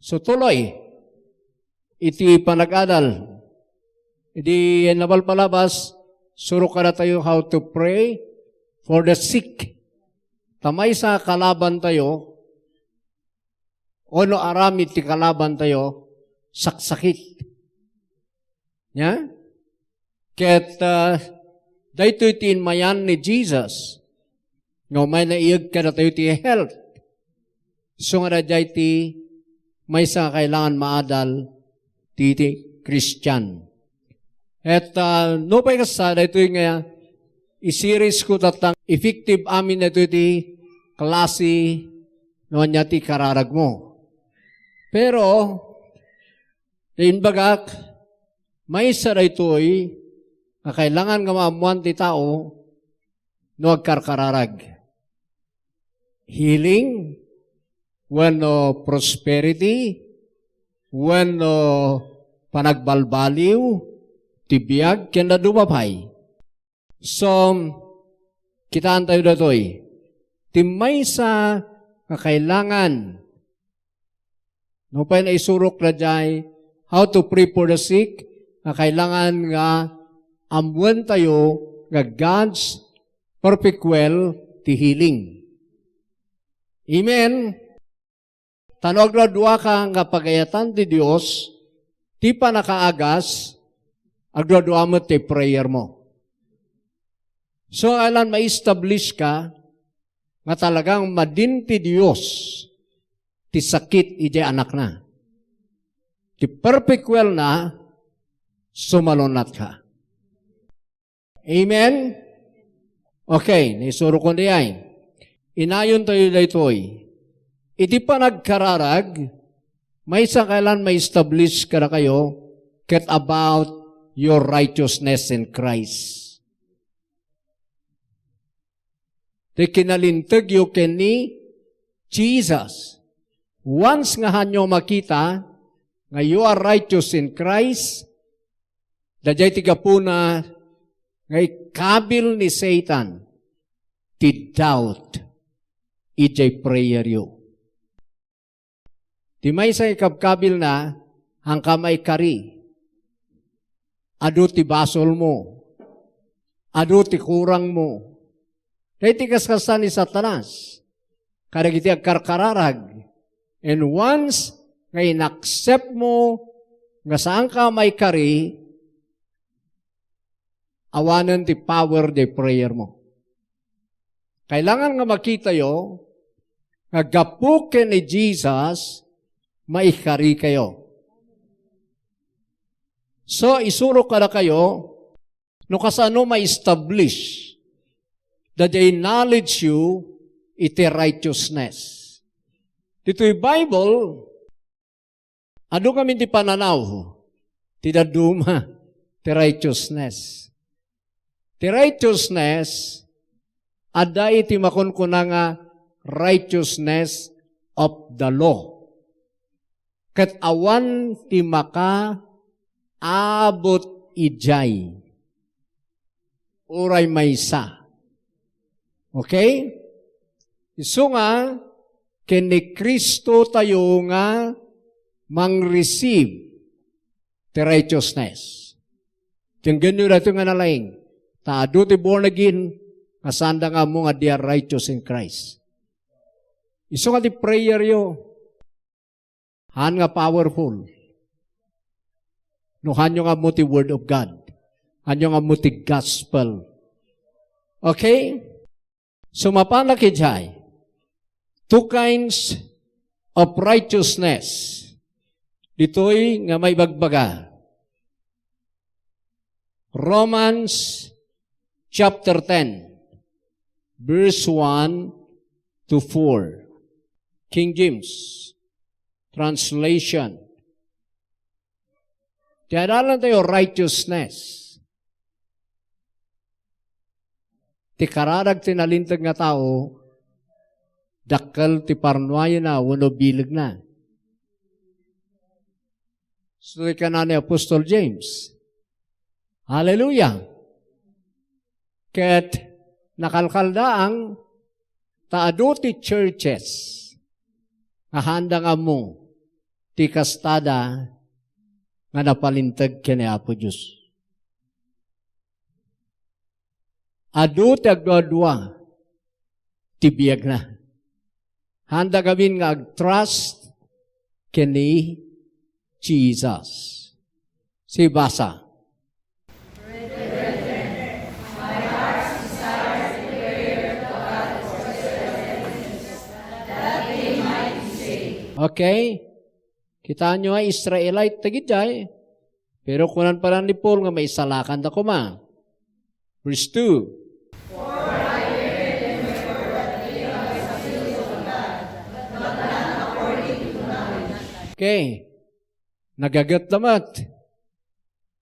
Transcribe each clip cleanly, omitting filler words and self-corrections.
So tuloy, iti panag-adal. Iti napalpalabas, suro ka na tayo how to pray for the sick. Tamay sa kalaban tayo, ono aramid ti kalaban tayo, saksakit. Yeah? Ket, dahito iti inmayan ni Jesus, nga may naiyag ka na tayo ti health. So nga na ti may sa kailangan maadal ti Christian. At no pa ikasa, dahito nga isiris ko tatang effective amin na ito ti klase noon niya ti kararag mo. Pero, inbagak, may isa na ito'y na kailangan nga maamuan ti tao no agkarkararag. Healing, when prosperity, when panagbalbaliw, tibiyag, kaya dumapay. So, kitaan tayo na to'y, timay sa kakailangan, no pa na isurok na dyan, how to pray for the sick, kakailangan nga, amuan tayo, nga God's perfect will, ti healing. Amen? Tanog na duwa ka nga pagayatan ti Diyos, ti pa nakaagas, agdodua mo ti prayer mo. So, alam, ma-establish ka, nga talagang madin ti Diyos, ti sakit iti anak na. Ti perfect will na, sumalunat ka. Amen? Okay, naisuro ko diyan. Inayon tayo daytoy. Iti pa nagkararag, may isa kailan may establish ka na kayo, get about your righteousness in Christ. Di kinalintag yu ni Jesus. Once nga hanyo makita, nga you are righteous in Christ, dajay tiga po na, nga ikabil ni Satan, ti doubt, ijay prayer yu. Di may sa ikabkabil na, ang kamay kari, adu ti basol mo, adu ti kurang mo, dahil ti kaskasan ni Satanas, kada iti agkarkararag, and once, nga inaccept mo, nga saan ka may kari, awanan ti power de prayer mo. Kailangan nga makita yo, nga gapuken ni Jesus, maikari kayo. So, isuro ka na kayo, no kasano ma-establish, that they knowledge you, iti righteousness. Dito'y Bible, ano kami ti pananaw? Ti daduma, ti righteousness. Ti righteousness, ada iti makunkuna nga righteousness of the law. Kat awan ti maka abot ijay. Uray maysa. Okay? Isu nga, kini Kristo tayo nga mang-receive the righteousness. Kung ganyan na ito nga nalaing, taado ti born again, kasanda nga mo nga they are righteous in Christ. Isu nga ti prayer yo, han nga powerful. No, hanyo nga mo ti word of God. Hanyo nga mo ti gospel. Okay? So, mapanakidjay, two kinds of righteousness. Dito'y nga may bagbaga. Romans chapter 10, verse 1 to 4. King James translation. Tiadalan tayo righteousness. Ti kararag tinalintag nga tao, dakkel ti parnuayo na, wano bilag na. So, ka na ni Apostol James. Hallelujah! Ket, nakalkaldaang, taado ti churches, nga handa nga mo, ti kastada nga napalintag kini Apo Diyos. Adu ti agdua ti biyag na. Handa gawin nga ag-trust kini Jesus. Si basa. Okay? Kita nyo ay Israelite tagidjay. Pero kunan pa lang ni Paul nga may salakan na kuma. Verse 2. Okay. Nagagat namat.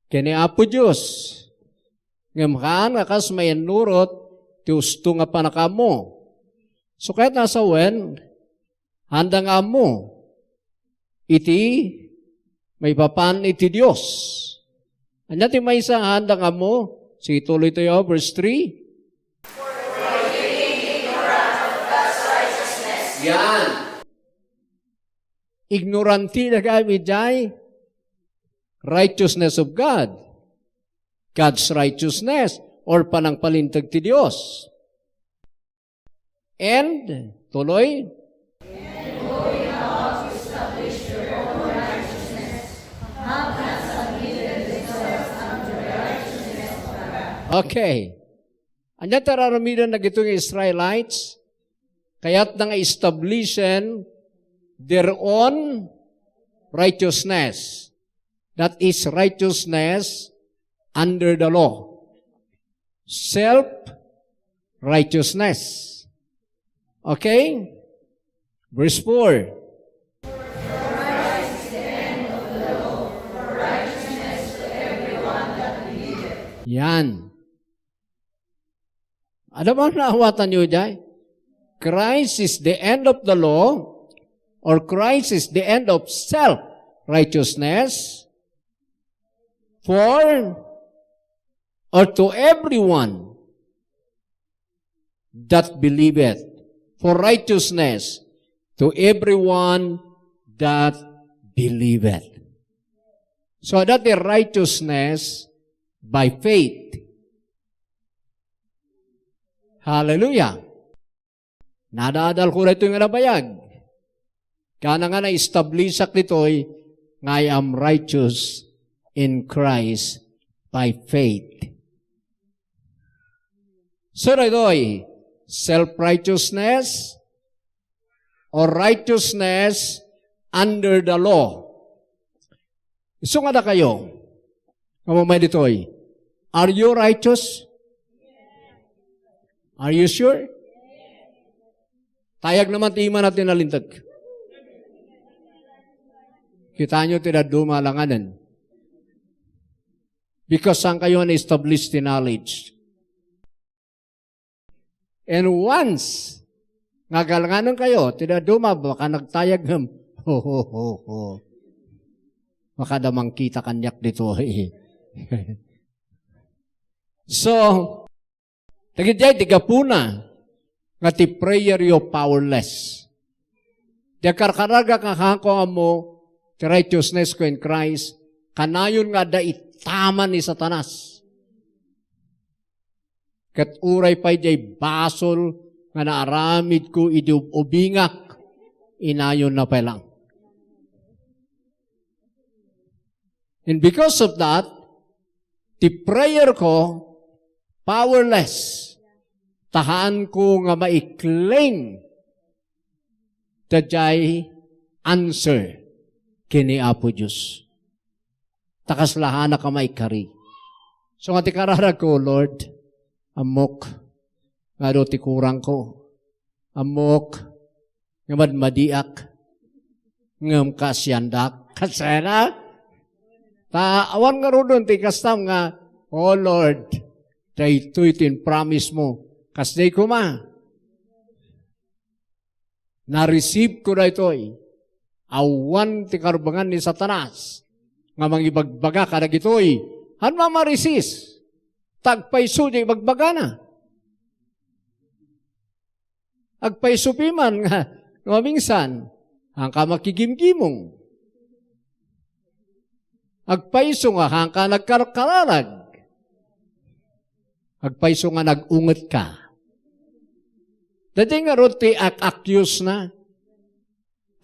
Kini Apo Diyos. Ngamkaan nga kas may nurot, ti usto nga panakamo. So kahit nasa wen, handa nga mo, iti may papan iti Diyos. Anya ti may isang handa nga mo, sige tuloy tayo, verse 3. Yan. Ignoranti na kami jay righteousness of God. God's righteousness or panangpalintag ti Diyos. And, tuloy, okay. Anya tararamidan na gitong Israelites, kaya't nang establishen their own righteousness. That is righteousness under the law. Self-righteousness. Okay? Verse 4. Yan. Ano ba naawatan nyo dyan? Christ is the end of the law, or Christ is the end of self-righteousness for or to everyone that believeth. For righteousness to everyone that believeth. So that the righteousness by faith. Hallelujah. Nadadal ko na ito yung nabayag. Kana nga na-establish nito'y nga I am righteous in Christ by faith. So ito'y self-righteousness or righteousness under the law. Iso nga na kayo, kamamay dito'y, are you righteous? Are you sure? Tayag naman tima natin nalintag. Kita nyo dumalanganan. Because saan kayo na-establish the knowledge. And once, ngagalanganan kayo, tinaduma, baka nagtayag ng, baka damang kita kanyak dito. So, tagidjay, tigapuna, nga ti prayer yo powerless. Di karkaraga kakako mo, ti righteousness ko in Christ, kanayon nga da itaman ni Satanas. Kat uray pa'y jay basol, nga naaramid ko idubingak, inayon na pa lang. And because of that, ti prayer ko, powerless. Tahaan ko nga maikling tajay answer kini Apo Diyos. Takaslahan na ka maikari. So nga ti kararag ko, Lord, amok nga do ti kurang ko. Amok nga madmadiak ngam kasyandak. Kasena? Awan nga ron ti kastam nga, oh Lord, dahito itin promise mo. Kasday ko ma. Na-receive ko na ito'y awan ti karbangan ni Satanas nga mangibagbaga ka na ito'y han mamarisis tagpaiso di bagbaga na. Agpaiso piman nga minsan ang ka makigimgimong Agpaiso nga hangka nagkarkararag. Agpaiso nga nagunget ka. Dati nga roti accuse na.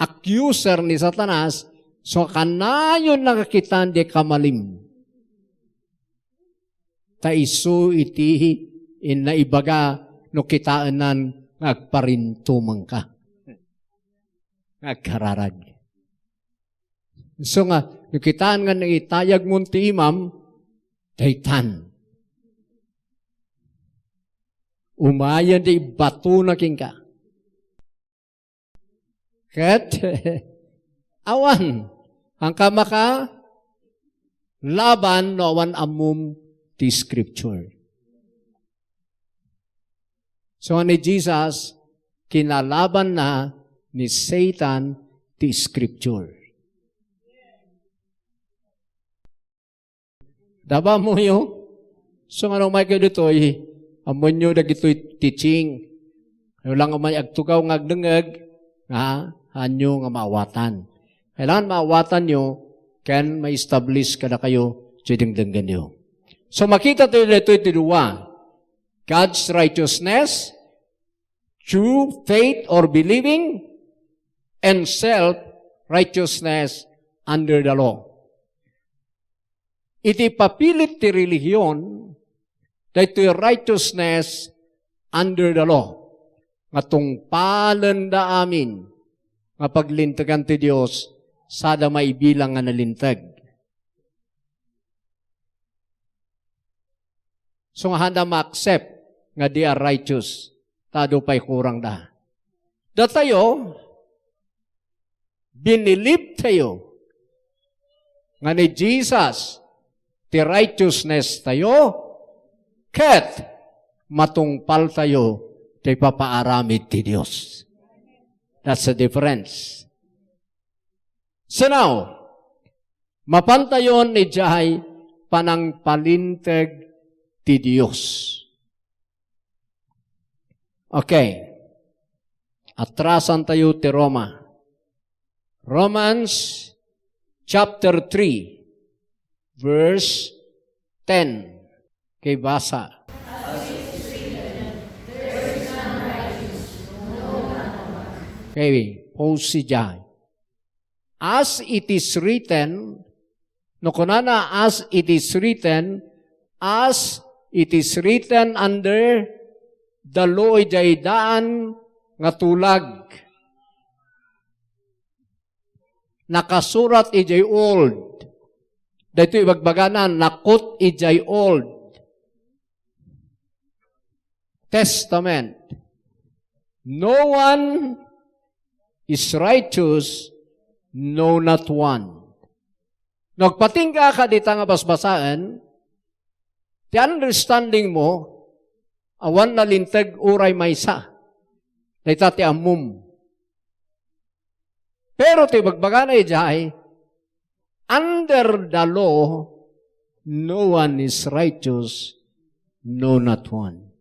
Accuser ni Satanas, so kanayon nakakitaan di kamalim. Taiso iti inaibaga no kitaanan agparintumang ka. Agkararag. So nga, no kitaan nga itayag mong ti imam, daytan. Umayan di bato na king ka. Ket, awan, ang kamaka, laban no awan amum ti scripture. So ni Jesus, kinalaban na ni Satan ti scripture. Daba mo yun? So nga nung may kayo dito, amon nyo na gito'y teaching. Ano lang may agtugaw ngagdengag, hanyo nga maawatan. Kailangan maawatan nyo, can ma-establish ka na kayo sa dingdinggan nyo. So makita tayo dito iti duwa. God's righteousness, true faith or believing, and self-righteousness under the law. Iti papilit ti relihiyon, dito righteousness under the law. Nga tungpalan da amin, nga paglintagan ti Diyos, sada maibilang nga nalintag. So nga handa ma-accept nga di are righteous, tado pa'y kurang da. Da tayo, binilib tayo, nga ni Jesus, ti righteousness tayo, ket matungpal tayo, ti papaaramid ti Diyos. That's the difference. So now, mapantayon ni Jahay panang palinteg ti Diyos. Okay. Atrasan tayo ti Roma. Romans chapter 3, verse 10. Kay basa. Okay, pause si Jahay. As it is written, no kunana as it is written under the law ijay daan nga tulag. Nakasurat ijay old. Dito ibagbaganan, nakut ijay old. Testament. No one is righteous, no not one. Nagpatingga ka dita nga basbasaan, the understanding mo, awan na lintag uray maysa. Dita ti amum. Pero ti bagbagana ijay, under the law, no one is righteous, no not one.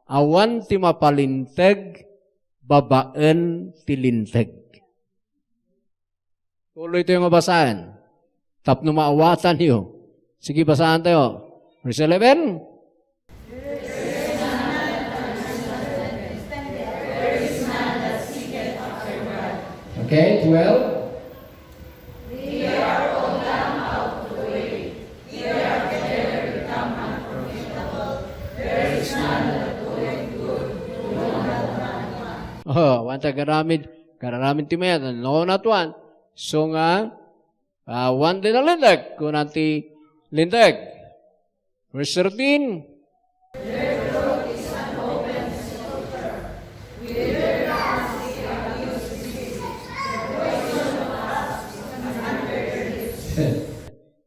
Awan ti mapalintag, babaen ti lintag. Tuloy ito yung mabasahan. Tapno maawatan niyo. Sige, basahan tayo. Verse 11. Okay, 12. Wanta garamid ti mayat, no not one. So nga, one din na lindag, kung nanti lindag. Verse 13.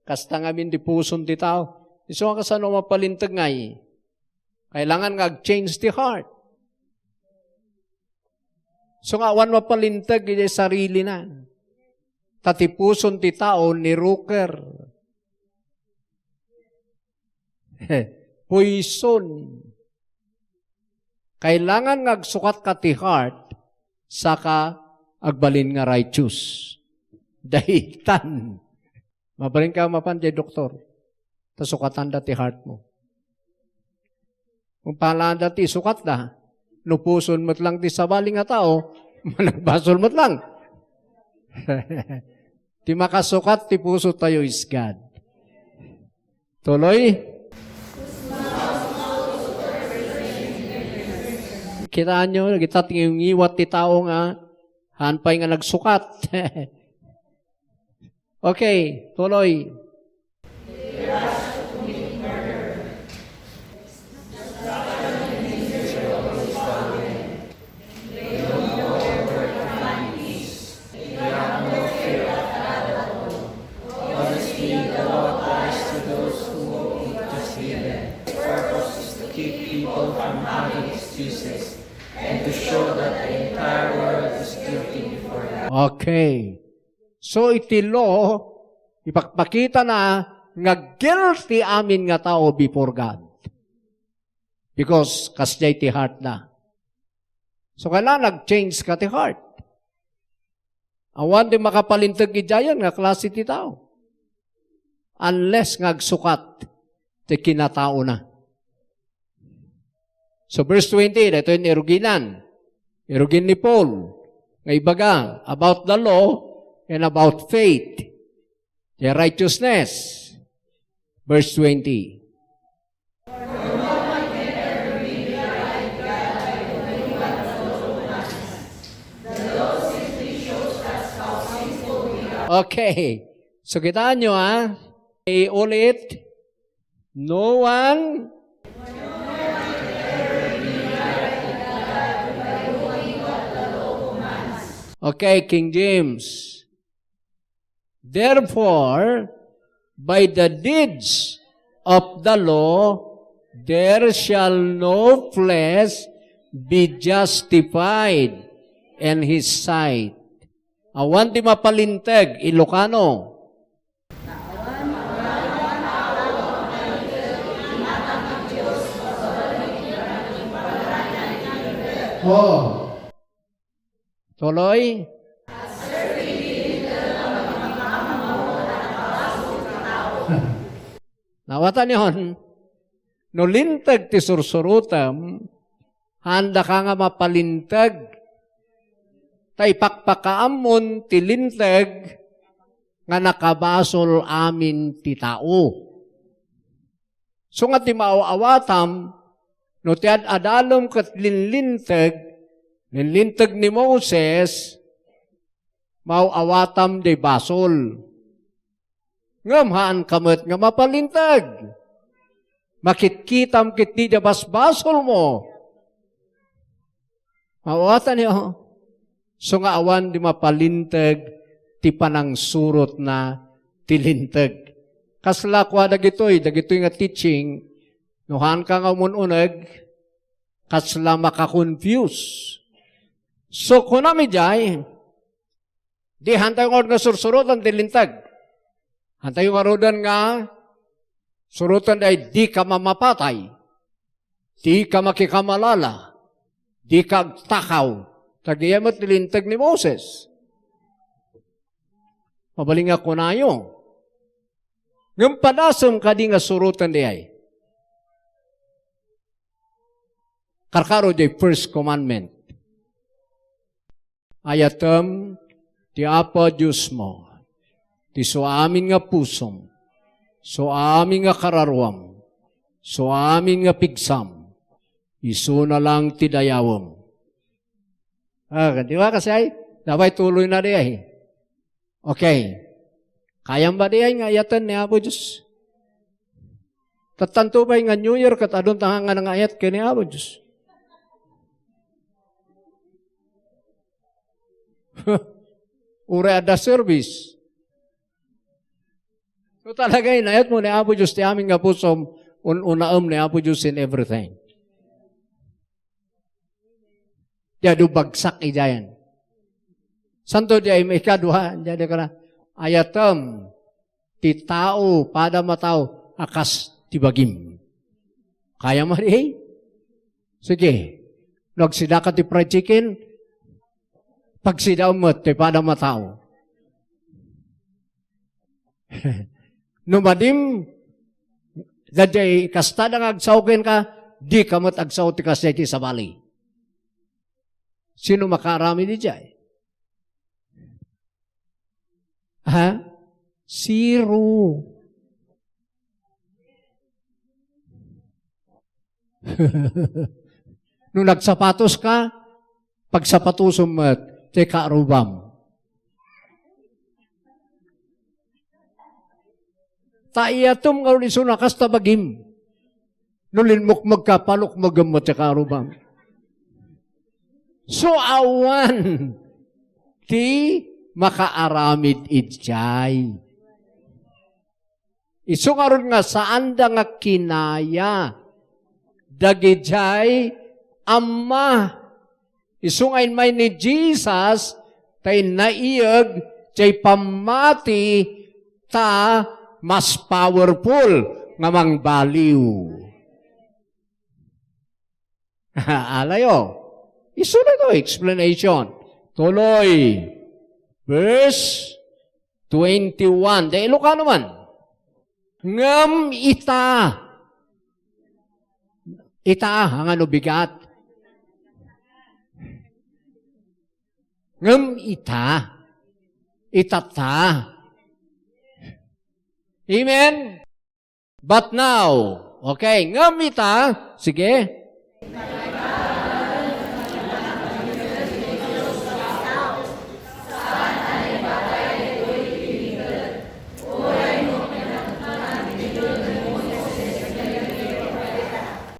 Kasta nga min di puson ti tao. Iso nga kasano mapalintag ngay. Kailangan nga change the heart. So nga, awan mapalintag yung sarili na. Tatipuson ti tao ni Ruker. Poison. Kailangan ngagsukat ka ti heart, saka agbalin nga righteous. Dahitan. Mabaling ka mapanjay, doktor. Tasukatan dati heart mo. Kung palaan dati sukat na, nupuson mo't lang ti sabali nga tao, managbasol mo't lang. Ti makasukat, ti puso tayo is God. Tuloy. Kita nyo, kita tingin iwat ti tao nga, hanpay nga nagsukat. Okay, tuloy. Okay. So iti law, ipakpakita na nga guilty amin nga tao before God. Because kasya iti heart na. So kailangan nag-change ka ti heart. Awan di makapalintag ijayan nga klase ti tao. Unless ngagsukat ti kinatao na. So verse 20, ito yung eruginan. Erugin ni Paul. Nga ibaga, about the law and about faith. The righteousness. Verse 20. Okay. So kita nyo ulit. No one Okay, King James. Therefore, by the deeds of the law, there shall no flesh be justified in his sight. Awan di mapalintag, Ilocano. Oh. Tuloy. Nawatan yun. No lintag ti sursurutam, handa ka nga mapalintag, tay pakpakaamon ti lintag, nga nakabasol amin ti tao. So nga ti maawatam, no ti adalom kat linlintag, nilintag ni Moses, mauawatam de basol. Ngamhaan kamot nga mapalintag. Makitkitam kit di de basbasol mo. Mauawatan niyo. So nga awan di mapalintag, ti panang surot na tilintag. Kasla kwa dagitoy nga teaching, nuhan ka nga umununag, kasla makakonfuse. So, kung namin dyan, di hantay yung nga sursurutan, di lintag. Hantay yung arudan nga, surutan ay di ka mamapatay, di ka makikamalala, di ka takaw. Tagiyamot nilintag ni Moses. Mabaling ako na yung. Ngam padasam ka di nga surutan di ay. Karkaro di first commandment. Ayatem, ti apa Diyos mo, ti so amin nga pusom, so amin nga kararwam, so amin nga pigsam, iso na lang ti dayawam. Di ba kasi ay, dapat tuloy na di ay. Okay. Kayang ba di ay nga ayatan ni Apo Diyos? Tatanto ba nga New Year kat adon tanga nga ayat kay ni Apo Diyos? Ura ada service. So talaga inayat mo ni Apo Diyos ti amin nga pusom unaam ni Apo Diyos in everything. Diya do bagsak ijayan. Santo diya may kaduha. Diya ka na ayatam ti tao pada mataw akas ti bagim. Kaya mo rin? Sige. Nagsida ka ti fried chicken, pagsidaw mo, ti pada matao. Numadim, dadya kasta nang agsawkin ka, di kamot agsaw ti kasya ti sabali. Sino makarami di dyan? Ha? Zero. Nung nagsapatos ka, pagsapatusom mo, ti kaarubam. Taiyatom nga uliso na kasta bagim. Nulin mukmag ka, palukmagam mo ti kaarubam. So awan, ti makaaramid idjay. Isu nga ron nga saan da nga kinaya, dagijay, amma. Isu nga may ni Jesus, tay naiyag, jay pamati, ta mas powerful nga mang baliw. Alayo. Isu na ito, explanation. Tuloy. Verse 21. Dahil ka naman. Ngam ita. Ita, ang ano bigat. Ngam ita. Itata. Amen? But now, okay, ngam ita, sige.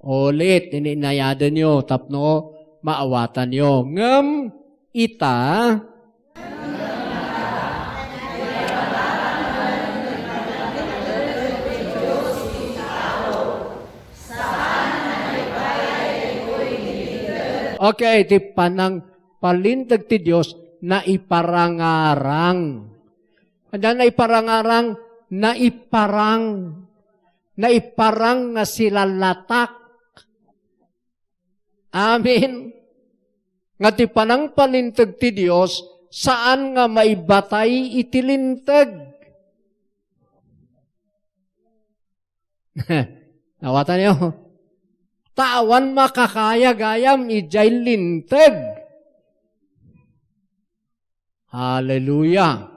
Ulit, ininayadan nyo, tapno, maawatan nyo. Ngam ita, okay, ti panang palindag ti Diyos na iparangarang. Ano na iparangarang? Na iparang nga sila latak. Amen. Nga ti panang palintag ti Diyos, saan nga maibatay itilintag. Nawatan niyo? Tawan makakaya gayam ijay lintag. Hallelujah.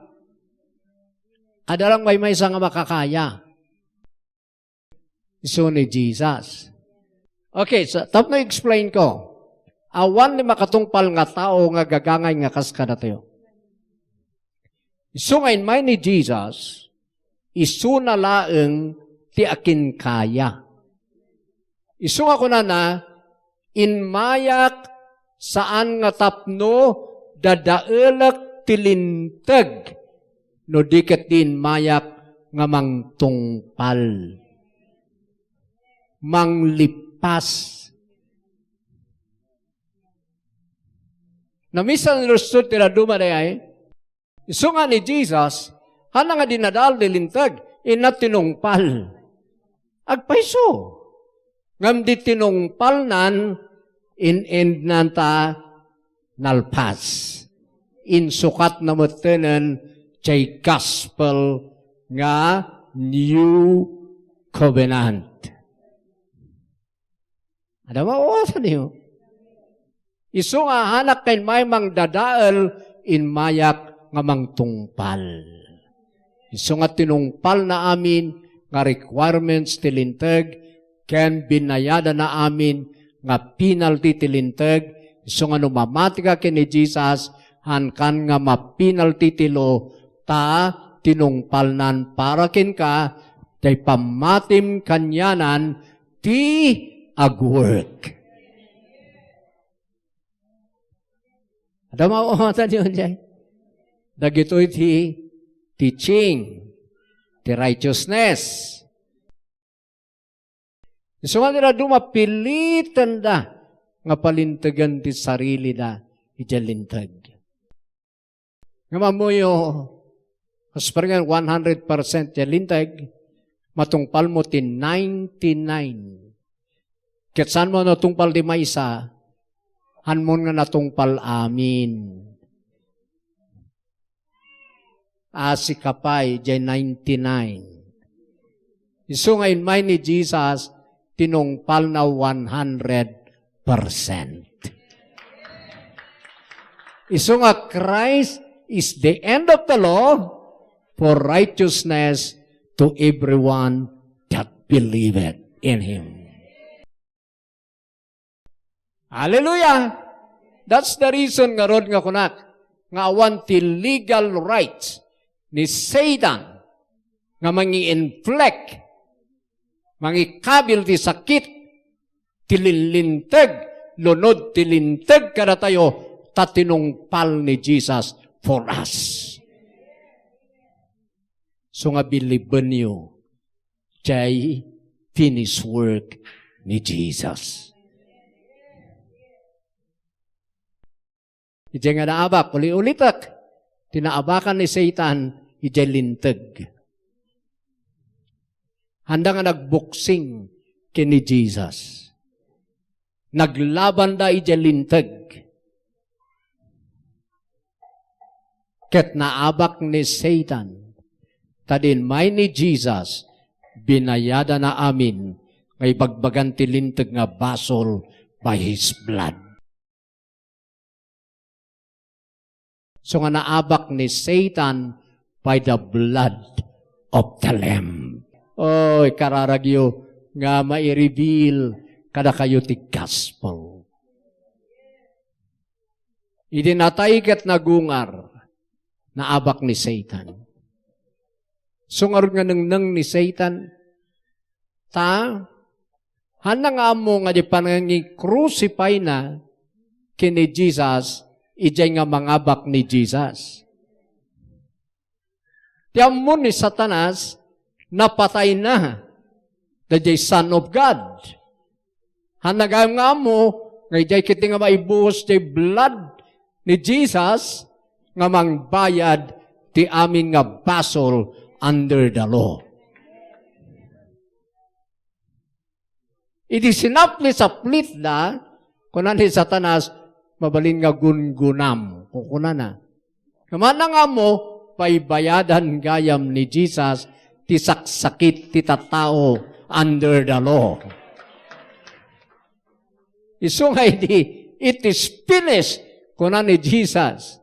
Adalang may isa nga makakaya. Iso ni Jesus. Okay, so tapos na-explain ko. Awan ni makatungpal nga tao nga gagangay nga kaskada tayo. Isu ngayon may ni Jesus, isu na laeng ti akin kaya. Isu nga kuna na, inmayak saan nga tapno dadaelak tilintag no diket din mayak nga mangtungpal. Manglipas. Namisan lusod tira dumadayay, isu nga ni Jesus, hana nga dinadal dilintag, inat tinungpal. Agpaiso. Ngam di tinungpal nan, in-end nanta nalpas. Insukat na matanan, chay gospel nga new covenant. Ada mawasan niyo? Isu nga hanak kay may mang dadaal in mayak nga mang tungpal. Isu nga tinungpal na amin nga requirements tilintag ken binayada na amin nga penalty tilintag. Isu nga numamati ka ken ni Jesus hankan nga mapinalty tilo ta tinungpal nan para ken ka day pamatim kanyanan ti agwork. Ada mawawatan yun dyan. Dagito'y ti teaching, ti righteousness. So nga nila dumapilitan da nga palintagan ti sarili da ijalintag. Nga mamuyo, kasparingan 100% jalintag, matungpal mo ti 99. Ketsan mo natungpal di maisa, hanmon nga natungpal amin. si kapay, jay 99. Iso ngayon may ni Jesus, tinungpal na 100%. Iso nga Christ is the end of the law for righteousness to everyone that believeth in Him. Hallelujah! That's the reason nga rod nga kunak, nga awan ti legal rights ni Satan nga mangi-inflict, mangi-kabil ti sakit, tililintag, lunod tilintag kada tayo, tatinungpal ni Jesus for us. So nga biliban niyo, jay finished work ni Jesus. Ijay nga naabak, uli-ulitak, tinaabakan ni Satan, ijay lintag. Handa nga nagbuksing kini Jesus. Naglaban da ijay lintag. Ket naabak ni Satan, tadin may ni Jesus, binayada na amin, ngay bagbagan ti lintag nga basol by His blood. So nga naabak ni Satan by the blood of the Lamb. Oy, kararagyo nga mai-reveal kada kayo ti gospel. Idinatay ket nagungar, naabak ni Satan. So nga rin nga nang ni Satan, hanang amo nga di panangi crucify na kini Jesus, ijay nga mangabak ni Jesus. Tiyam mo ni Satanas, napatay na, dajay Son of God. Hanagam nga mo, nga ijay kiti nga maibuhos di blood ni Jesus, nga mangbayad ti amin nga basol under the law. Idi sinapli sa plit na, kunan ni Satanas, mabalin nga gungunam. Kukuna na. Kamana nga mo, paibayadan gayam ni Jesus, ti saksakit ti tatao under the law. Iso nga it is finished. Kuna ni Jesus,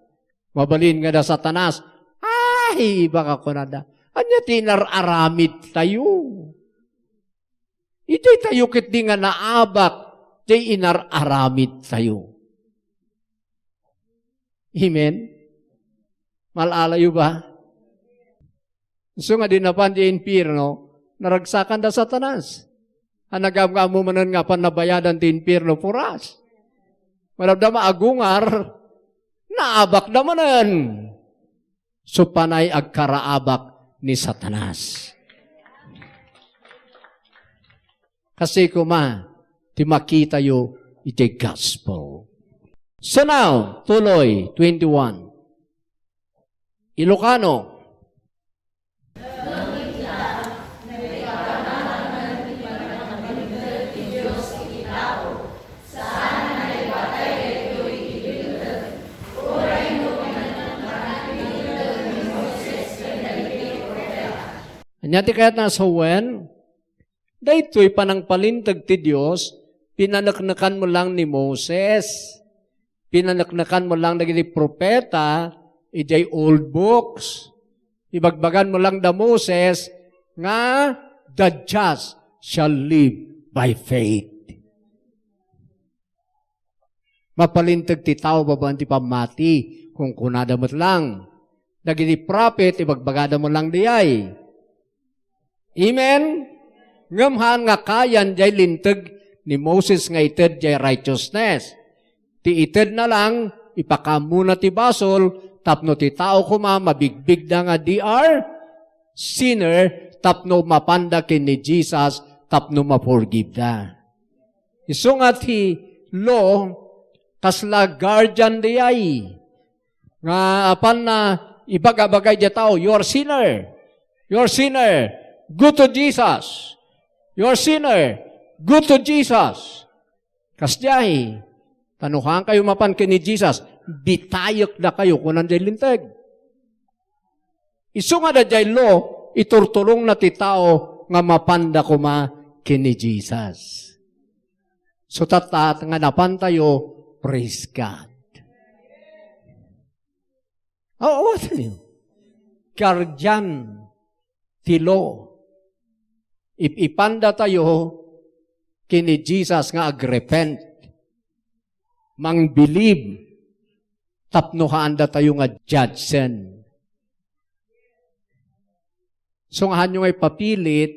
mabalin nga da Satanas, ay, baka kuna da. Anya tinararamid tayo. Ito'y tayo kit di nga naabak, di inararamid tayo. Amen? Malalayo ba? So nga dinapan di impirno, naragsakan da Satanas. Anagam nga mo manan nga panabayadan di impirno puras. Malabda maagungar, naabak na manan. So panay agkaraabak ni Satanas. Kasi kuma, di makita yo iti gospel. So now, tuloy, 21. Ilocano. Anyati kaya't nasa wen, daytoy panang palintag ti Diyos, pinanaknakan mo lang ni Moses, pinanaknakan mo lang naging propeta, ijay old books, ibagbagan mo lang da Moses, nga the just shall live by faith. Mapalintag ti tao babaan ti pamati, kung kunada mo't lang. Naging prophet, ibagbagada mo lang diyay. Amen? Ngamhan nga kayan jay lintag ni Moses nga ited jay righteousness. Ti ited na lang, ipakamuna ti basol, tapno ti tao kuma, mabigbig na nga DR, sinner, tapno mapanda kin ni Jesus, tapno maforgive na. Iso nga ti law, kasla guardian di ay. Nga apan na ibagabagay di tao, you're sinner. You're sinner. Go to Jesus. You're sinner. Go to Jesus. Kasdiay. Tanuhan kayo mapan kini Jesus. Bitayok na kayo kung nandiyan lintag. Isu nga da jay lo, iturtulong na ti tao nga mapanda kuma kini Jesus. So tatat nga napantayo, praise God. What niyo? Guardian, tilo. Ipanda tayo, kini Jesus nga agrepent, mang believe, tapnuhaan da tayo nga judgen. So nga nyo ngay papilit,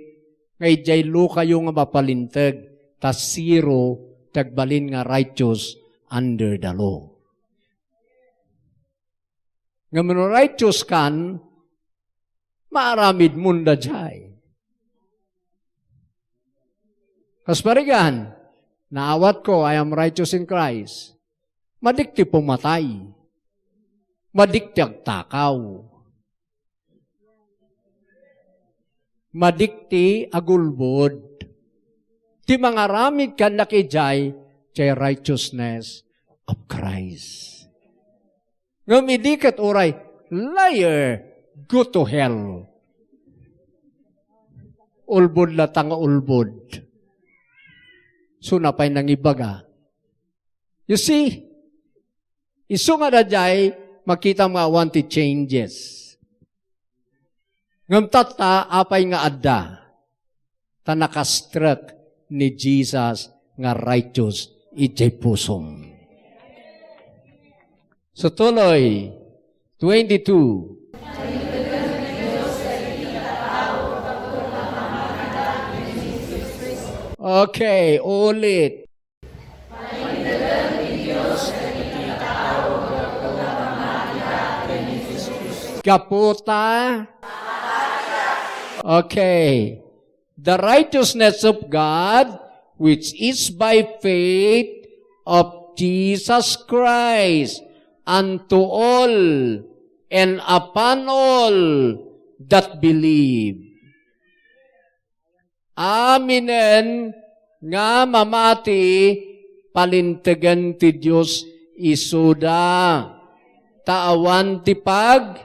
ngay jaylo kayo nga mapalintag, tas zero, tagbalin nga righteous under the law. Nga mano righteous kan, maaramid munda jay. Kasparigan, naawat ko, I am righteous in Christ. Madikti pumatay. Madikti agtakaw. Madikti agulbod. Ti mga ramid kan nakijay, jay righteousness of Christ. Ngamidikat oray, liar, go to hell. Ulbod la tanga ulbod. So napay nangibaga. You see, isu nga dajay, makita mga wanted changes. Ngam tata, apay nga adda, tanakastruck ni Jesus nga righteous ijay pusom. So tuloy, 22. Okay, ulit. Kaputa. Okay. The righteousness of God, which is by faith of Jesus Christ, unto all and upon all that believe. Aminen nga mamati palintegan ti Diyos isuda. Taawan ti pag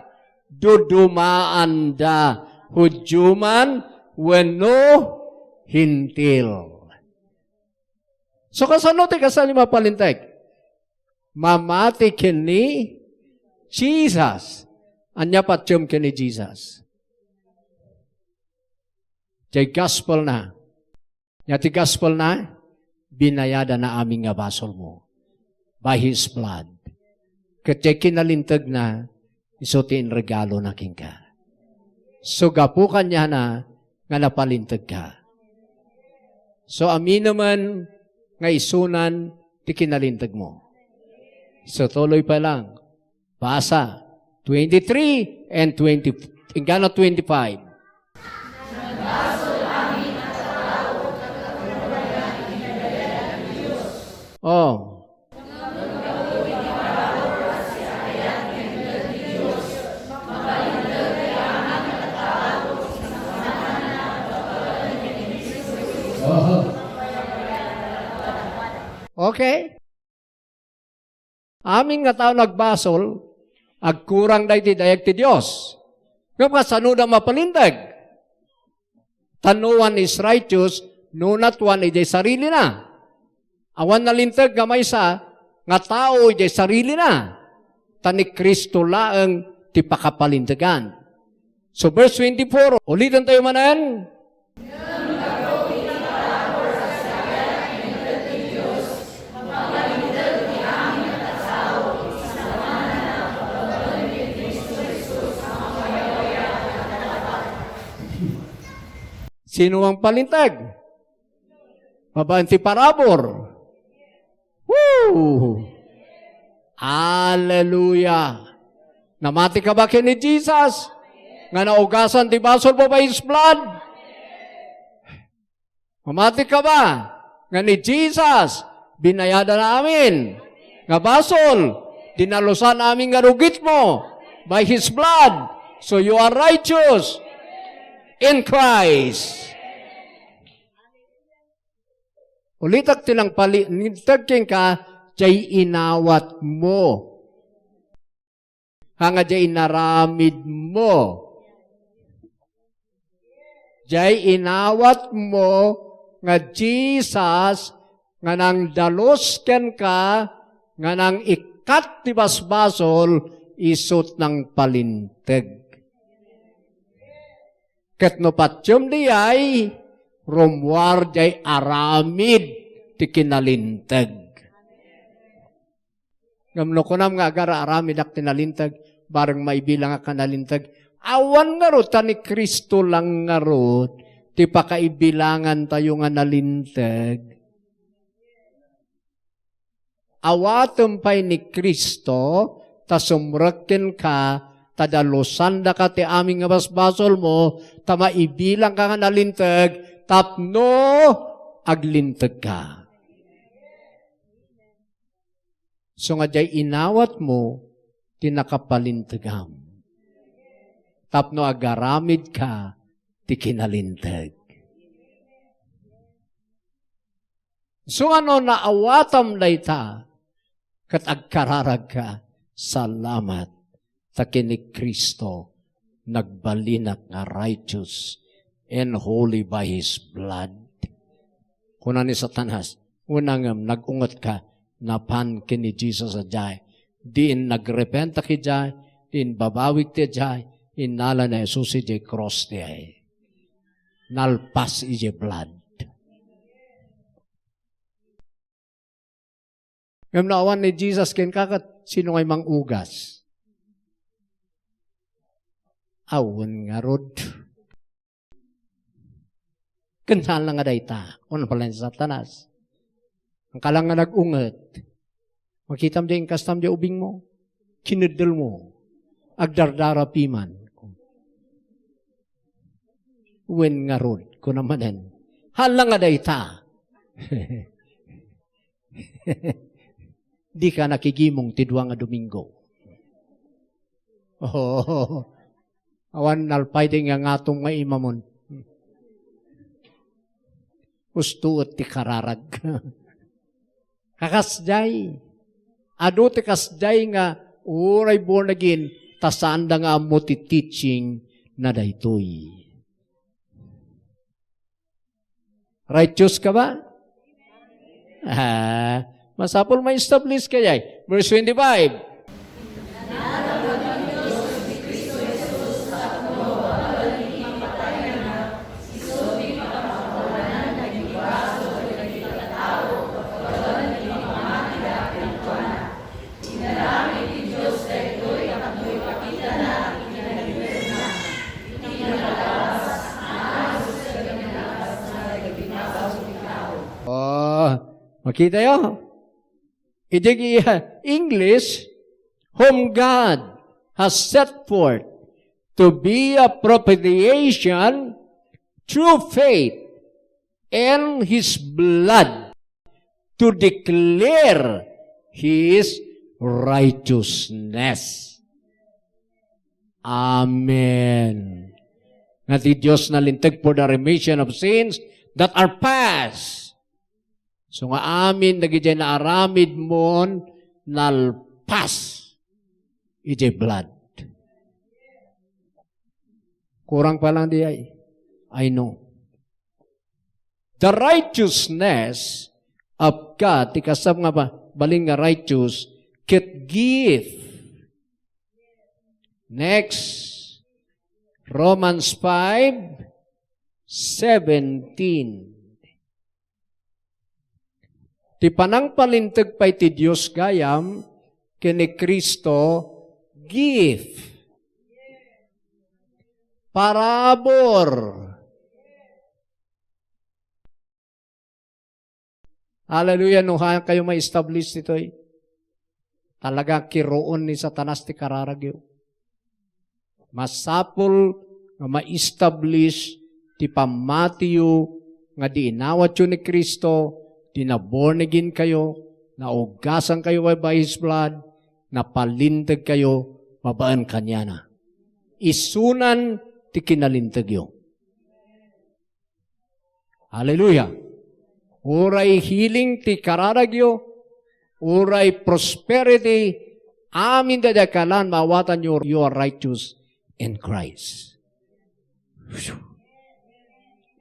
dudumaan da. Hudyuman wenno hintil. So kasano ti kasano mapalinteg? Mamati kini Jesus. Anya patyom kini Jesus. Jay gospel na. Yati gospel na, binayada na aming nga basol mo. By His blood. Katya kinalintag na, isutin regalo na king ka. So gapukan niya na, nga napalintag ka. So amin naman, nga isunan, ti kinalintag mo. So tuloy pa lang. Basa. 23 and 20. Ingano 25. Oh. Okay. Aming nga tao nagbasol, agkurang dahi ti dayag ti Diyos. Nga sanuda mapalindag. Tanuan is righteous, nunat one ijay sarili na. Awan na lintag nga maysa, nga tao ijay sarili na. Tanik Kristo laeng ti pakapalintagan. So verse 24, ulitan tayo manan. Sino ang palintag? Mabanti parabor. Woo! Hallelujah! Namati ka ba kini Jesus? Nga naugasan ti basol mo by His blood? Mamati ka ba? Nga ni Jesus, binayada namin. Nga basol, dinalusan namin nga rugit mo by His blood. So you are righteous in Christ. Ulitak tilang nitagking ka, jay inawat mo. Hanga jay inaramid mo. Jay inawat mo nga Jesus nga nang dalos ken ka nga nang ikat ti basbasol isot ng palinteg. Ket no patyom diyay rumwar jay aramid ti kinalinteg. Ngamno ko nam nga agara aramid ak tinalinteg bareng maibilang ak kanalinteg. Awan nga ro ni Kristo lang nga ro ti pakaibilangan tayo nga nalinteg. Awatem pay ni Kristo ta sumrekken ka tadalusan da ka ti aming nga basbasol mo ta maibilang ka nga nalinteg tapno aglinteg ka. So nga jay inawat mo tinakapalintegam. Tapno agaramid ka ti kinalinteg. So ano naawatam dayta kat agkararag ka, salamat ta kini Kristo nagbalinak nga righteous and holy by His blood. Kuna ni Satanas, unang nagungot ka, napan kini Jesus ajay. Diin nagrepenta ki jay, diin babawig ti jay, inala na Jesus ije cross ti ay. Nalpas ije blood. Ngam naawan ni Jesus ken kakat sino ngay mangugas. Awan nga rod. Kenal nga dayta. Ano pala sa Satanas? Ang kalang nga nag-unget. Makita mo din kastam di ubing mo. Kinidal mo. Agdardara piman. Wen nga rod. Kung namanan. Halang nga dayta. Di ka nakigimong tidwa nga Domingo. Oh, awan nalpay din nga ngatong nga imamon. Ustuot ti kararag. Kakasday. Ado ti kasday nga uray born again tasanda nga mo ti teaching na daytoy. Righteous ka ba? Masapol ma-establish kaya. Verse 25. Makita yo? Iti English, whom God has set forth to be a propitiation through faith in His blood to declare His righteousness. Amen. Nga ti Diyos nalintag for the remission of sins that are past. So nga amin nagijay na aramid mon nalpas ije blood. Kurang pa lang di ay. I know. The righteousness of God, tikasab nga ba, baling nga righteous, ket give. Next, Romans 5:17. Ti panang palintag pa'y ti Diyos gayam, kini Kristo, give. Parabor. Hallelujah, nuha kayo ma-establish nito eh. Talaga kiroon ni Satanas ti kararagyo. Masapol nga ma-establish ti pamatiyo nga di inawat yun ni Kristo, di na born again kayo, naugasan kayo by His blood, napalintag kayo, mabaan kanya na. Isunan ti kinalintag yo. Hallelujah. Uray healing ti kararagyo, uray prosperity, amin dadakalan, mawatan you are righteous in Christ.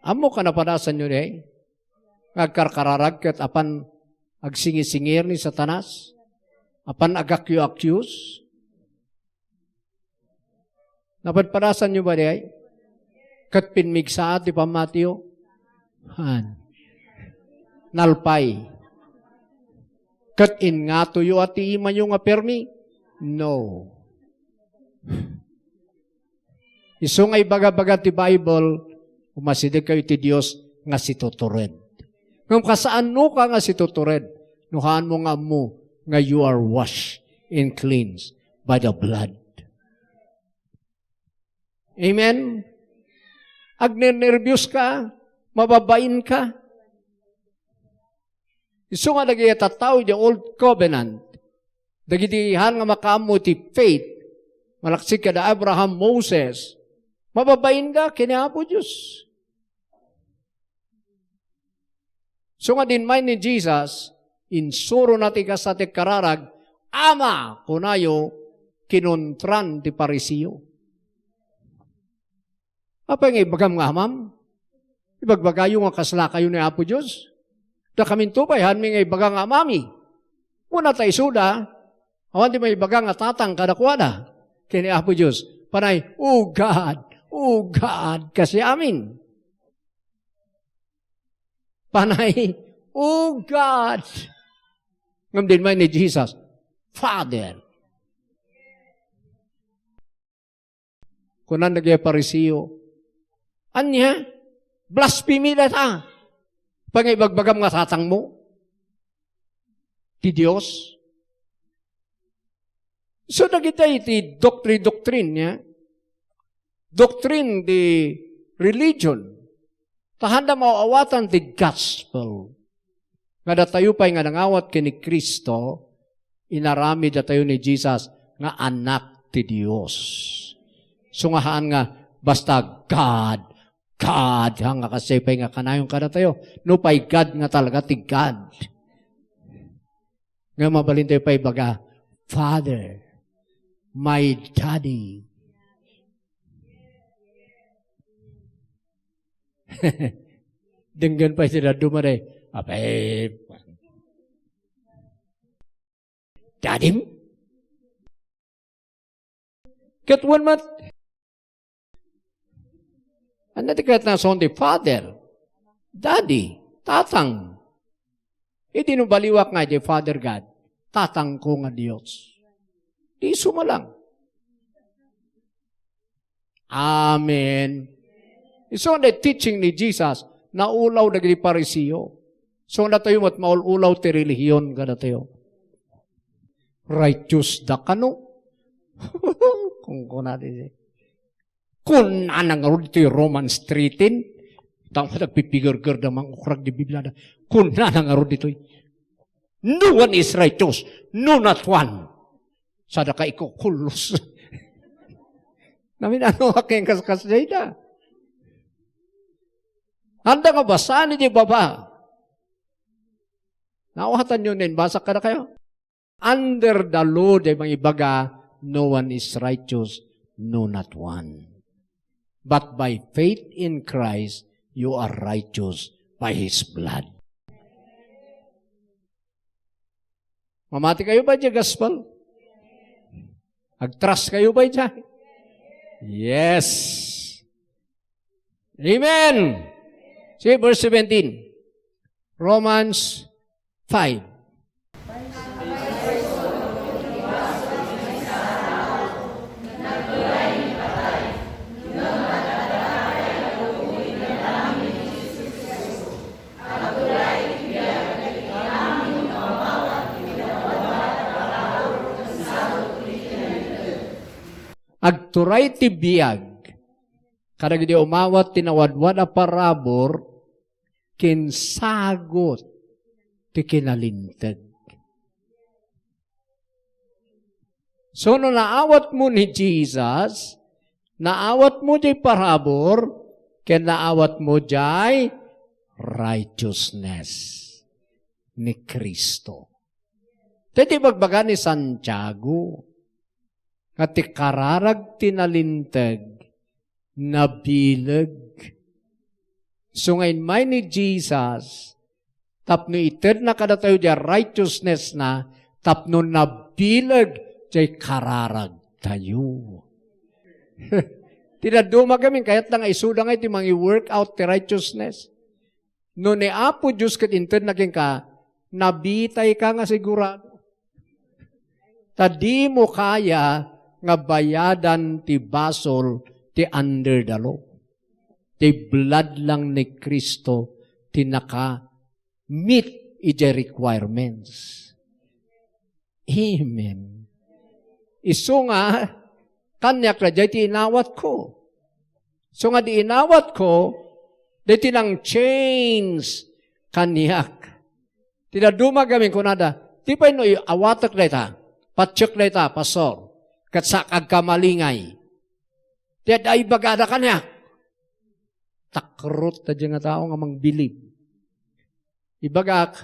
Amo ka napadasan nyo day? Agkarkararag kat apan agsingir-singir ni Satanas? Apan agakyo-akyus? Napadpadasan nyo ba day? Kat pinmigsaat di pamatyo? Han. Nalpay. Kat in nga tuyo at iiman yung apermi? No. Iso nga ibaga-baga ti Bible, umasidig kayo ti Diyos nga si tutured. Ngam kasaan no ka nga si tutured? Nuhaan mo nga you are washed and cleansed by the blood. Amen? Agnernervyos ka, mababain ka. Iso nga nagiyatataw the old covenant. Dagitihan nga makamu ti faith. Malaksik ka da Abraham, Moses. Mababain ka, kinapo Diyos. So nga din may ni Jesus, insuro natin ka sa ti kararag, ama kunayo kinuntran ti Parisiyo. Apa nga ibagam nga hamam? Ibagbagayo nga kasla kayo ni Apo Diyos. Da kamin tupay, hanmi nga ibaga nga mami. Una tayo suda, awan di may ibaga nga tatang kadakwada. Kini Apo Diyos, panay, oh God, kasi amin. Panay, oh God. Ngam din may ni Jesus, Father. Kunan nagyay Parisiyo, anya, blasphemy na ta. Pangibagbagam nga tatang mo. Ti Diyos. So nagita iti doctrine niya. Doctrine di religion. Tahanda mauawatan ti gospel. Nga datayo pa'y nga nangawat kini Kristo, inarami datayo ni Jesus nga anak ti Diyos. Sungahaan nga, basta God, hanga kasi pa'y nga kanayong kada tayo. No pa'y God nga talaga ti God. Nga mabalin tayo pa'y baga, Father, my Daddy. Denggan pa sila dumare. Apay, Daddy? Katwan mat. Ano tikat na son di Father? Daddy, tatang. Hindi no baliwak nga di Father God. Tatang ko nga Diyos. Di sumalang. Amen. So, the teaching ni Jesus, naulaw na gini Parisiyo. So, na tayo mat maululaw ti relihiyon ka na tayo. Righteous da kano. Kung natin kung nanangarod ito yung Roman Streetin, tama nagpipigurgur na mga ukrag di Biblia na, kung nanangarod ito, no one is righteous, no not one. Sada ka ikukulos. Namin ano aking kaskas na ita. Handa nga ba? Saan hindi baba? Nawatan nyo din, basa ka na kayo. Under the law, di mga ibaga, no one is righteous, no not one. But by faith in Christ, you are righteous by His blood. Mamati kayo ba dyan, gospel? Ag-trust kayo ba dyan? Yes. Amen. See, verse 17. Romans 5. Agturay ti biyag, kadag di umawat tinawadwad a parabor, kinsagot ti kinalintag. So, no naawat mo ni Jesus, naawat mo di parabor, kinaawat mo di righteousness ni Kristo. Dito bagbaga ni Santiago, at ikararag tinalintag na bilag So ngayon, may ni Jesus, tapno ited na kada tayo diya righteousness na, tapno nabilag jay kararag tayo. Tinaduma kami, kaya't lang isuda nga iti mga work out ti righteousness. No ni Apo Diyos kat inted na ka, nabitay ka nga sigurado. Tadi mo kaya nga bayadan ti basol ti under the law. Ti blood lang ni Kristo ti naka-meet iti requirements. Amen. Iso nga, kanyak na jay ti inawat ko. So nga di inawat ko, di tinang change kanyak. Tinaduma gamin ko nada, di pa ino awatak na ita, patsyak na ita, pasor, katsakag kamalingay. Di ay bagada kanyak. Takrot na dyan nga tao nga mangbilib. Ibagak,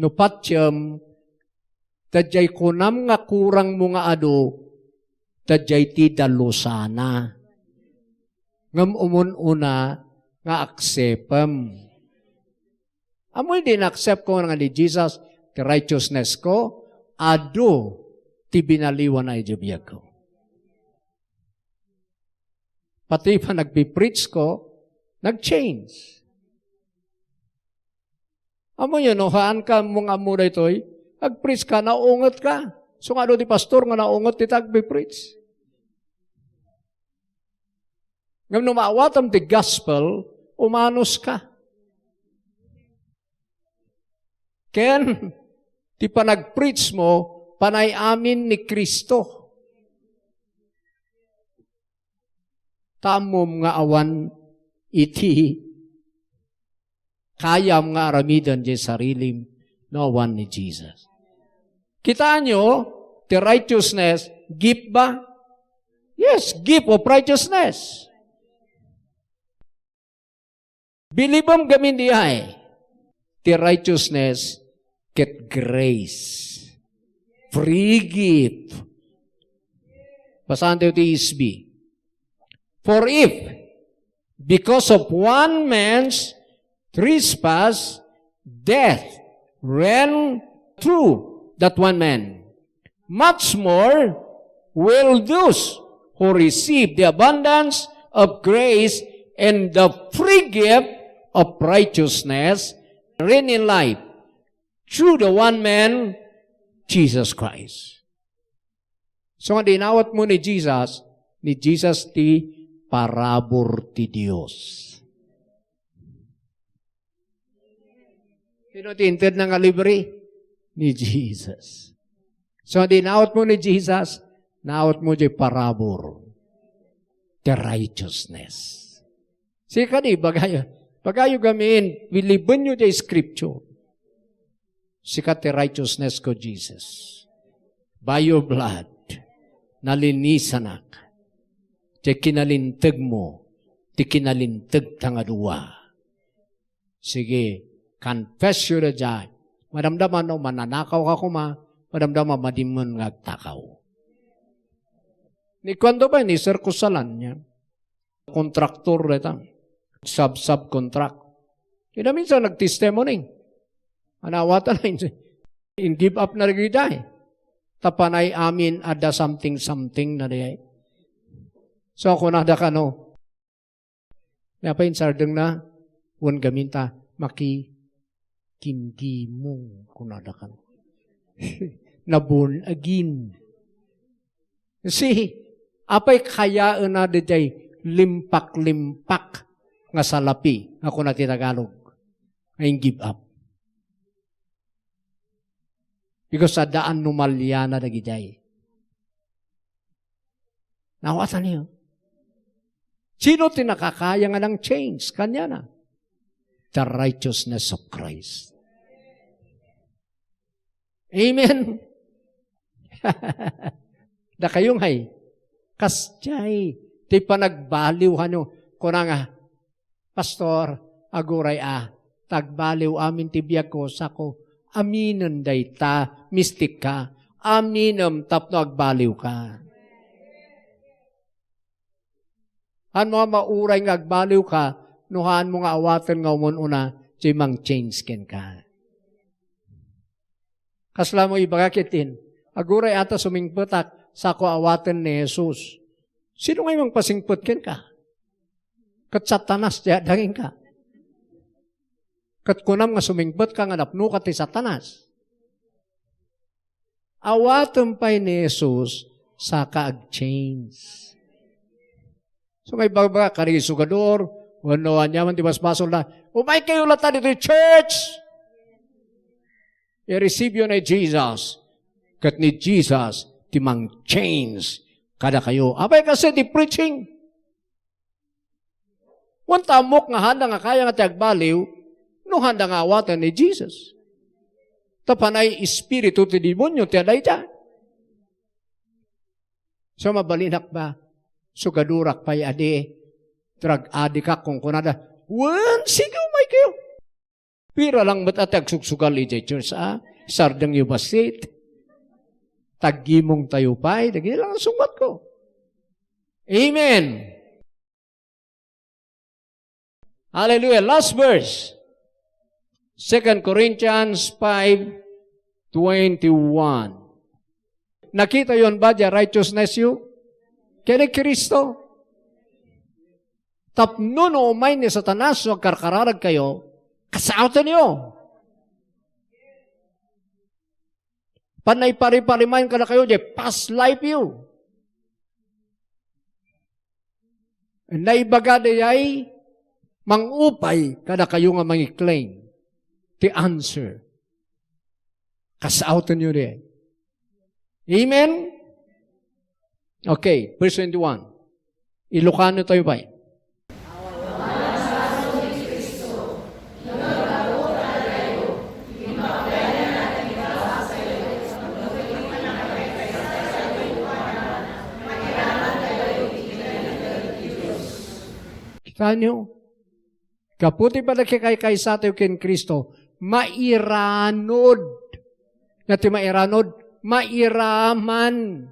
no patsyam, tadjay kunam nga kurang mo nga ado, tadjay ti dalusana. Ngam umun-una nga aksepam. Amoy din accept ko nga ni Jesus, ti righteousness ko, ado ti binaliwan na ijabiyag ko. Pati pa nagpipreach ko, nag-change. Amo yun, haan ka mong amo na ito'y, nag-preach ka, naungot ka. So nga di pastor nga naungot, ti tagpi-preach. Ngam numaawatam ti gospel, umanos ka. Ken, ti panag-preach mo, panay amin ni Kristo. Tamom nga awan, iti kayam nga aramidan di sarilim no one ni Jesus. Kita nyo, the righteousness, gift ba? Yes, gift of righteousness. Bilibam gamin di ay, the righteousness get grace. Free gift. Basahan tayo ti isbi. For if, because of one man's trespass, death ran through that one man. Much more will those who receive the abundance of grace and the free gift of righteousness reign in life through the one man, Jesus Christ. So nga dinawat mo ni Jesus ti parabor ti Diyos. Sino tinted ng libre? Ni Jesus. So, di naot mo ni Jesus, naot mo di parabor. The righteousness. Sika di, bagayo gamin, wilibon nyo di scripture. Sika the righteousness ko, Jesus. By your blood, nalinisanak. Di kinalintag mo, di kinalintag tangadua. Sige, confess yun na dyan. Madamdaman no, mananakaw ka kuma, madamdaman madimun ngagtakaw. Ni kwando ba, ni Sir Kusalan niya, kontraktor reta, sub-contract. Kaya minsan nag-testimony. Anawatan na, in give up na rin day. Tapanay amin, ada something na day. So ako na ka no. Napain sardeng na, wan gaminta, kindi mo kunada ka. Nabon agin. Kasi, apay kaya na day limpak-limpak nga salapi. Ako na tinagalog. Ay give up. Because sa daan numalya na nagiday. Nawatan niyo. Sino tinakakaya nga ng change? Kanya na. The righteousness of Christ. Amen. Da kayong hay. Kasjay. Di pa nagbaliwhan nyo. Kuna nga, Pastor, aguray tagbaliw amin tibiyag ko sa ko. Aminan day ta, mistik ka. Aminam tapno agbaliw ka. Ano mauray nga agbaliw ka, nuhaan mo nga awaten nga umununa, di mang change ken ka. Kasla mo ibagakitin, aguray ata sumingpetak sa ko awaten ni Jesus. Sino ngay mang pasingpet ken ka? Kat Satanas, daging ka. Kat kunam nga sumingpet ka nga napno ka ti Satanas. Awaten pa ni Jesus sa kaag-change. So ngay baga, karisugador, wano anyaman di basbasol na, umay kayo lata dito church! I-receive yun ni Jesus. Kat ni Jesus, timang change kada kayo. Abay kasi di preaching. Wan tamok nga handa nga kaya nga tiagbaliw, no handa nga awatan ni Jesus. Tapanay espiritu ti demonyo ti aday dyan. So mabalinak ba? Sugadurak pa'y adi, drug addict ka kung kunada, wan, sige umay kayo. Pira lang matatag suksugal ijay church, sardang yubasit. Tagimong tayo pa'y, dagil lang ang sumat ko. Amen. Hallelujah. Last verse. 2 Corinthians 5:21. Nakita yon ba the righteousness you? Kaya Kristo. Tapno no umay ni Satanas o karkararag kayo, kasautan niyo. Panay pari-parimain ka na kayo, di past life you. Naibaga di ay mangupay kada kayo nga mangi-claim. The answer. Kasautan niyo di. Amen? Okay, verse 21. Ilocano tayo ba? Kita nyo? Kaputi pa na kay sa tayo kin Kristo, mairanod. Nati mairanod, mairaman.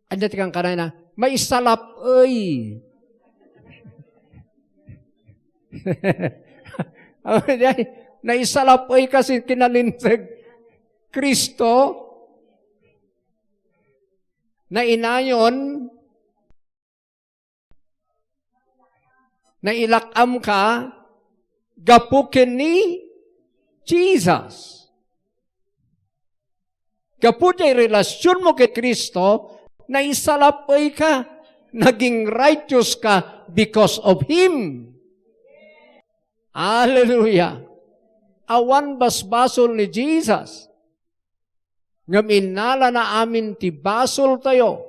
Andati kang kanina, maisalap ay. Naisalap ay kasi kinalintag Kristo na inayon na ilakam ka gapukin ni Jesus. Gapukin relasyon mo kay Kristo na isalapay ka, naging righteous ka because of Him. Hallelujah. Awan basbasol ni Jesus. Ngaminala na amin ti basol tayo.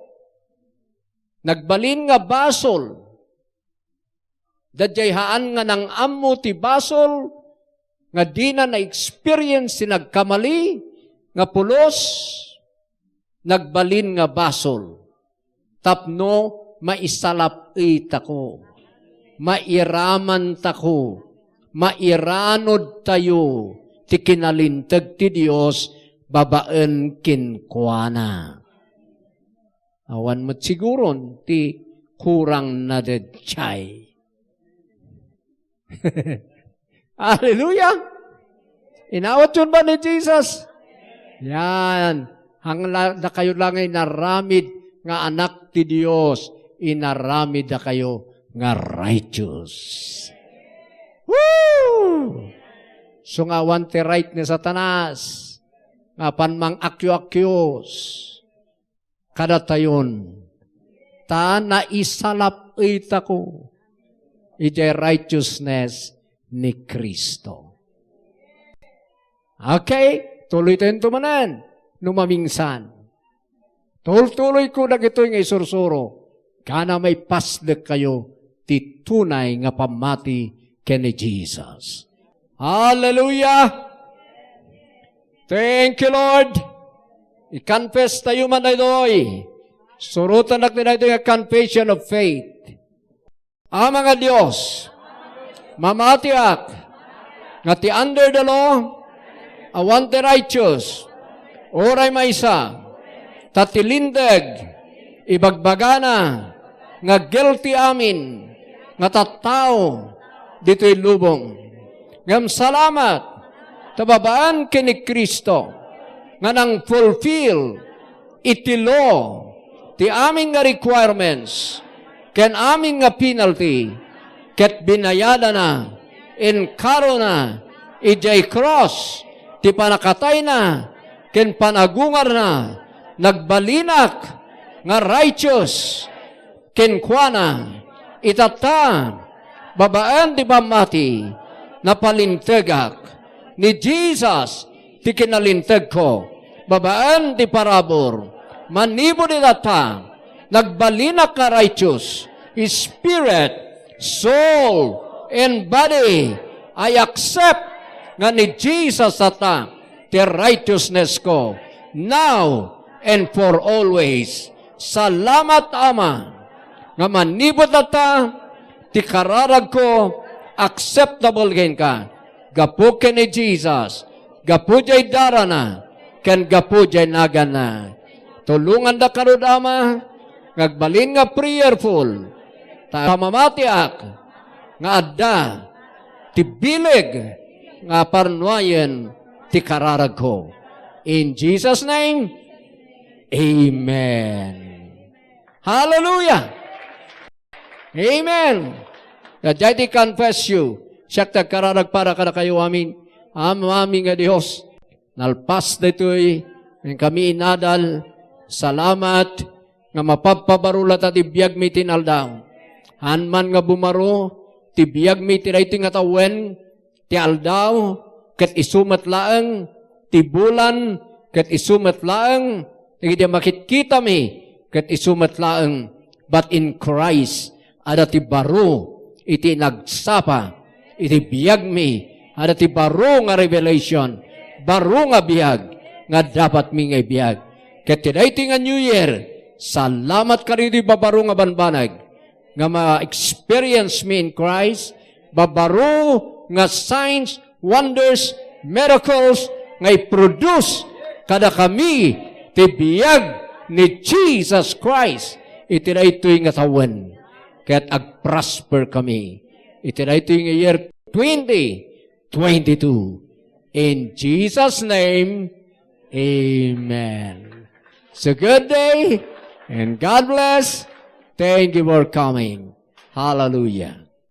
Nagbalin nga basol. Dadyayhaan nga nang ammo ti basol, nga di na na-experience si nagkamali, nga pulos, nagbalin nga basol. Tapno, maisalap tako. Mairaman tako. Mairanod tayo. Ti kinalintag ti Diyos, babaen kinkwana. Awan mo't siguron, ti kurang na dedchay. Hallelujah! Inawat yun ba ni Jesus? Yan. Hangla na kayo lang ay naramid nga anak ti Diyos. Inaramid na kayo nga righteous. Woo! So nga wante right ni Satanas. Nga panmang akyo-akyos. Kada tayon. Ta na isalap ita ko. Iti righteousness ni Kristo. Okay? Tuloy tayong tumanan. Numamingsan. Tuloy ko na ito yung isursuro. Kana may pasdek kayo ti tunay nga pamati kini Jesus. Hallelujah! Thank you, Lord! I-confess tayo man na ito'y. Surutan natin na ito yung confession of faith. Mga Diyos, mamatiak, nga ti under the law, awan ti righteous, oray maysa, tatilindag, ibagbagana, nga guilty amin, nga tattao dito'y lubong. Ngam salamat, tababaan kini Kristo, nga nang fulfill iti law, ti aming nga requirements, ken aming nga penalty, ket binayada na, inkaro na, ijay cross, ti panakatay na, ken panagungar na, nagbalinak, nga righteous, ken kuana, itata, babaan di pamati, na palintagak, ni Jesus, ti kinalintag ko, babaan di parabor, manibo di data, nagbalinak ka righteous, spirit, soul, and body, I accept nga ni Jesus data, ti righteousness ko, now and for always. Salamat Ama, nga manibo data, ti kararag ko, acceptable gain ka. Gapu ken ni Jesus, gapu jay darana, ken gapu jay nagana. Tulungan da karud Ama, ngagbalin nga prayerful, ta mamatiak, nga adda, ti bilig, nga parnuayen, ti kararag ko. In Jesus' name, Amen. Hallelujah! Amen! Kajay ti confess you, siyak tagkararag para kada kayo amin, aming nga Diyos, nalpas dito'y, kami inadal, salamat, nga mapagpabarulat at ibiyag mi tinaldaw. Hanman nga bumaro, tibiyag mi tinayting nga tawen, ti aldaw, ket isumat laeng, ti bulan, ket isumat laeng, hindi makitkita mi, ket isumat laeng, but in Christ, ada ti baro, iti nagsapa, iti biyag mi, ada ti baro nga revelation, baro nga biyag, nga dapat mi nga biyag. Ket ti nga New Year, salamat ka rin babaro nga banbanag, nga ma-experience me in Christ, babaro nga signs, wonders, miracles, nga i-produce kada kami, ti biyag ni Jesus Christ, iti na ito'y nga tawen, kaya't ag-prosper kami. Iti na ito'y nga year 2022. In Jesus' name, Amen. So good day, and God bless. Thank you for coming. Hallelujah.